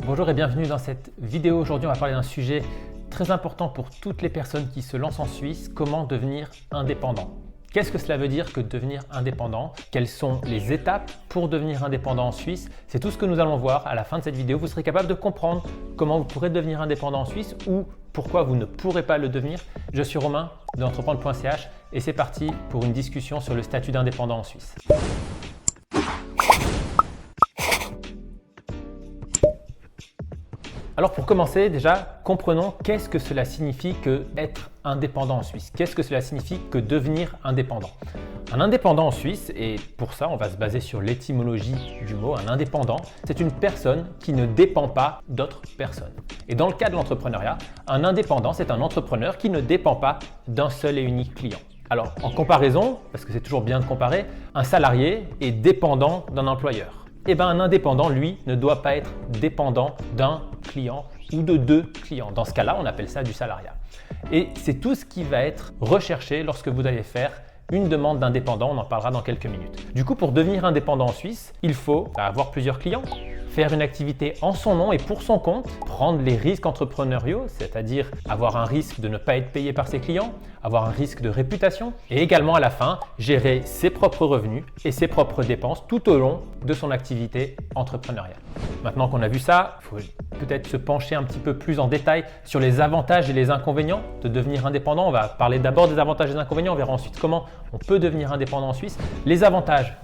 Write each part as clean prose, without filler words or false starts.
Bonjour et bienvenue dans cette vidéo. Aujourd'hui, on va parler d'un sujet très important pour toutes les personnes qui se lancent en Suisse, comment devenir indépendant. Qu'est-ce que cela veut dire que devenir indépendant? Quelles sont les étapes pour devenir indépendant en Suisse? C'est tout ce que nous allons voir à la fin de cette vidéo. Vous serez capable de comprendre comment vous pourrez devenir indépendant en Suisse ou pourquoi vous ne pourrez pas le devenir. Je suis Romain de entreprendre.ch et c'est parti pour une discussion sur le statut d'indépendant en Suisse. Alors pour commencer, déjà, comprenons qu'est-ce que cela signifie que être indépendant en Suisse. Qu'est-ce que cela signifie que devenir indépendant? Un indépendant en Suisse, et pour ça on va se baser sur l'étymologie du mot, un indépendant, c'est une personne qui ne dépend pas d'autres personnes. Et dans le cas de l'entrepreneuriat, un indépendant, c'est un entrepreneur qui ne dépend pas d'un seul et unique client. Alors en comparaison, parce que c'est toujours bien de comparer, un salarié est dépendant d'un employeur. Eh bien, un indépendant, lui, ne doit pas être dépendant d'un client ou de deux clients. Dans ce cas-là, on appelle ça du salariat. Et c'est tout ce qui va être recherché lorsque vous allez faire une demande d'indépendant. On en parlera dans quelques minutes. Du coup, pour devenir indépendant en Suisse, il faut avoir plusieurs clients, faire une activité en son nom et pour son compte, prendre les risques entrepreneuriaux, c'est-à-dire avoir un risque de ne pas être payé par ses clients, avoir un risque de réputation et également à la fin, gérer ses propres revenus et ses propres dépenses tout au long de son activité entrepreneuriale. Maintenant qu'on a vu ça, il faut peut-être se pencher un petit peu plus en détail sur les avantages et les inconvénients de devenir indépendant. On va parler d'abord des avantages et des inconvénients, on verra ensuite comment on peut devenir indépendant en Suisse. Les avantages,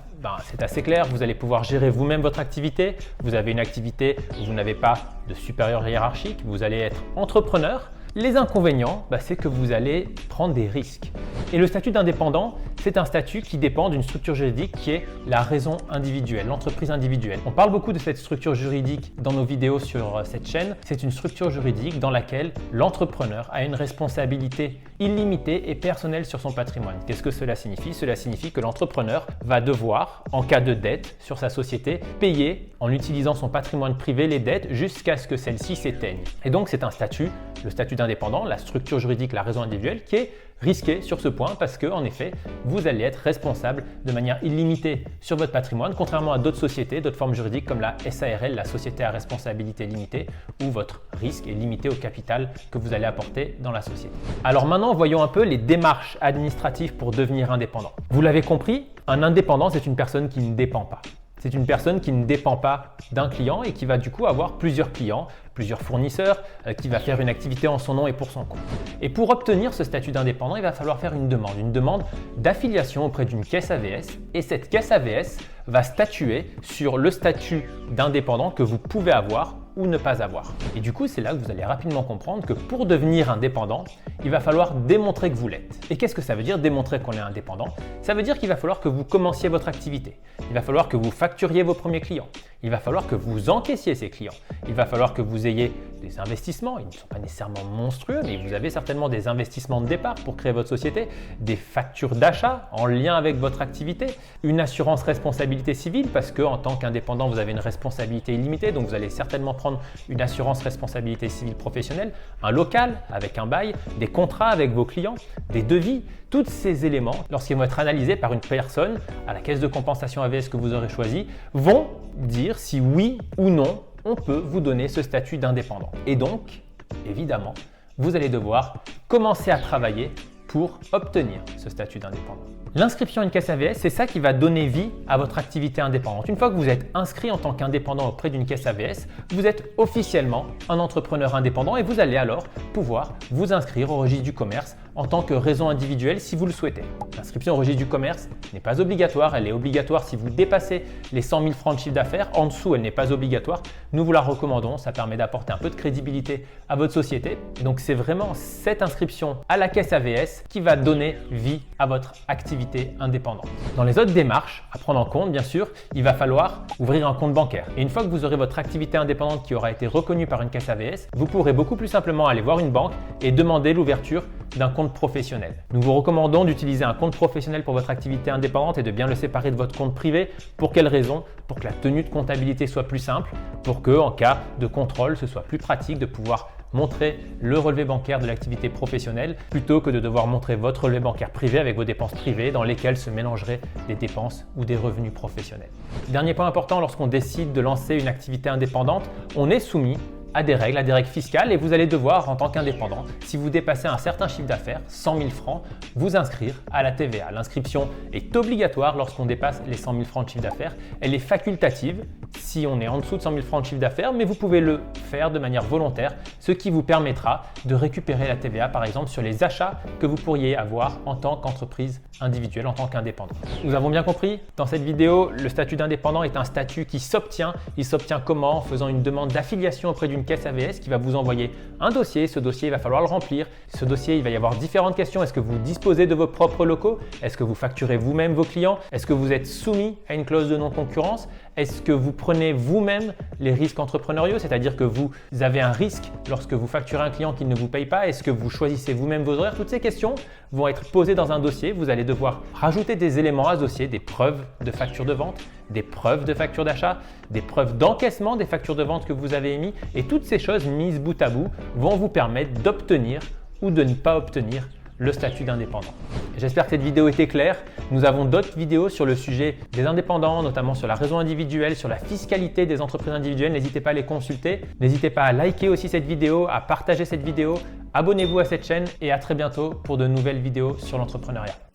c'est assez clair, vous allez pouvoir gérer vous-même votre activité. Vous avez une activité où vous n'avez pas de supérieur hiérarchique, vous allez être entrepreneur. Les inconvénients, c'est que vous allez prendre des risques. Et le statut d'indépendant, c'est un statut qui dépend d'une structure juridique qui est la raison individuelle, l'entreprise individuelle. On parle beaucoup de cette structure juridique dans nos vidéos sur cette chaîne. C'est une structure juridique dans laquelle l'entrepreneur a une responsabilité illimitée et personnelle sur son patrimoine. Qu'est-ce que cela signifie? Cela signifie que l'entrepreneur va devoir, en cas de dette sur sa société, payer en utilisant son patrimoine privé les dettes jusqu'à ce que celles-ci s'éteignent. Et donc c'est un statut, le statut d'indépendant, la structure juridique, la raison individuelle, qui est risqué sur ce point parce que, en effet, vous allez être responsable de manière illimitée sur votre patrimoine, contrairement à d'autres sociétés, d'autres formes juridiques comme la SARL, la société à responsabilité limitée, où votre risque est limité au capital que vous allez apporter dans la société. Alors maintenant, voyons un peu les démarches administratives pour devenir indépendant. Vous l'avez compris, un indépendant, c'est une personne qui ne dépend pas. C'est une personne qui ne dépend pas d'un client et qui va du coup avoir plusieurs clients, plusieurs fournisseurs, qui va faire une activité en son nom et pour son compte. Et pour obtenir ce statut d'indépendant, il va falloir faire une demande d'affiliation auprès d'une caisse AVS. Et cette caisse AVS va statuer sur le statut d'indépendant que vous pouvez avoir ou ne pas avoir. Et du coup, c'est là que vous allez rapidement comprendre que pour devenir indépendant, il va falloir démontrer que vous l'êtes. Et qu'est-ce que ça veut dire démontrer qu'on est indépendant? Ça veut dire qu'il va falloir que vous commenciez votre activité. Il va falloir que vous facturiez vos premiers clients. Il va falloir que vous encaissiez ces clients. Il va falloir que vous ayez des investissements. Ils ne sont pas nécessairement monstrueux, mais vous avez certainement des investissements de départ pour créer votre société, des factures d'achat en lien avec votre activité, une assurance responsabilité civile parce qu'en tant qu'indépendant, vous avez une responsabilité illimitée, donc vous allez certainement prendre une assurance responsabilité civile professionnelle, un local avec un bail, des contrats avec vos clients, des devis. Tous ces éléments, lorsqu'ils vont être analysés par une personne à la caisse de compensation AVS que vous aurez choisie, vont dire si oui ou non on peut vous donner ce statut d'indépendant. Et donc, évidemment, vous allez devoir commencer à travailler pour obtenir ce statut d'indépendant. L'inscription à une caisse AVS, c'est ça qui va donner vie à votre activité indépendante. Une fois que vous êtes inscrit en tant qu'indépendant auprès d'une caisse AVS, vous êtes officiellement un entrepreneur indépendant et vous allez alors pouvoir vous inscrire au registre du commerce en tant que raison individuelle si vous le souhaitez. L'inscription au registre du commerce n'est pas obligatoire, elle est obligatoire si vous dépassez les 100 000 francs de chiffre d'affaires. En dessous, elle n'est pas obligatoire. Nous vous la recommandons, ça permet d'apporter un peu de crédibilité à votre société. Et donc c'est vraiment cette inscription à la caisse AVS qui va donner vie à votre activité indépendante. Dans les autres démarches à prendre en compte, bien sûr, il va falloir ouvrir un compte bancaire. Et une fois que vous aurez votre activité indépendante qui aura été reconnue par une caisse AVS, vous pourrez beaucoup plus simplement aller voir une banque et demander l'ouverture d'un compte professionnel. Nous vous recommandons d'utiliser un compte professionnel pour votre activité indépendante et de bien le séparer de votre compte privé. Pour quelle raison? Pour que la tenue de comptabilité soit plus simple, pour que en cas de contrôle, ce soit plus pratique de pouvoir montrer le relevé bancaire de l'activité professionnelle plutôt que de devoir montrer votre relevé bancaire privé avec vos dépenses privées dans lesquelles se mélangeraient des dépenses ou des revenus professionnels. Dernier point important, lorsqu'on décide de lancer une activité indépendante, on est soumis à des règles fiscales et vous allez devoir, en tant qu'indépendant, si vous dépassez un certain chiffre d'affaires, 100 000 francs, vous inscrire à la TVA. L'inscription est obligatoire lorsqu'on dépasse les 100 000 francs de chiffre d'affaires. Elle est facultative si on est en dessous de 100 000 francs de chiffre d'affaires, mais vous pouvez le faire de manière volontaire, ce qui vous permettra de récupérer la TVA, par exemple, sur les achats que vous pourriez avoir en tant qu'entreprise individuelle, en tant qu'indépendant. Nous avons bien compris, dans cette vidéo, le statut d'indépendant est un statut qui s'obtient. Il s'obtient comment? En faisant une demande d'affiliation auprès d'une caisse AVS qui va vous envoyer un dossier. Ce dossier, il va falloir le remplir. Ce dossier, il va y avoir différentes questions. Est-ce que vous disposez de vos propres locaux? Est-ce que vous facturez vous-même vos clients? Est-ce que vous êtes soumis à une clause de non-concurrence? Est-ce que vous prenez vous-même les risques entrepreneuriaux? C'est-à-dire que vous avez un risque lorsque vous facturez un client qui ne vous paye pas? Est-ce que vous choisissez vous-même vos horaires? Toutes ces questions vont être posées dans un dossier. Vous allez devoir rajouter des éléments à ce dossier, des preuves de facture de vente, des preuves de facture d'achat, des preuves d'encaissement des factures de vente que vous avez émises. Et toutes ces choses mises bout à bout vont vous permettre d'obtenir ou de ne pas obtenir le statut d'indépendant. J'espère que cette vidéo était claire. Nous avons d'autres vidéos sur le sujet des indépendants, notamment sur la raison individuelle, sur la fiscalité des entreprises individuelles. N'hésitez pas à les consulter. N'hésitez pas à liker aussi cette vidéo, à partager cette vidéo. Abonnez-vous à cette chaîne et à très bientôt pour de nouvelles vidéos sur l'entrepreneuriat.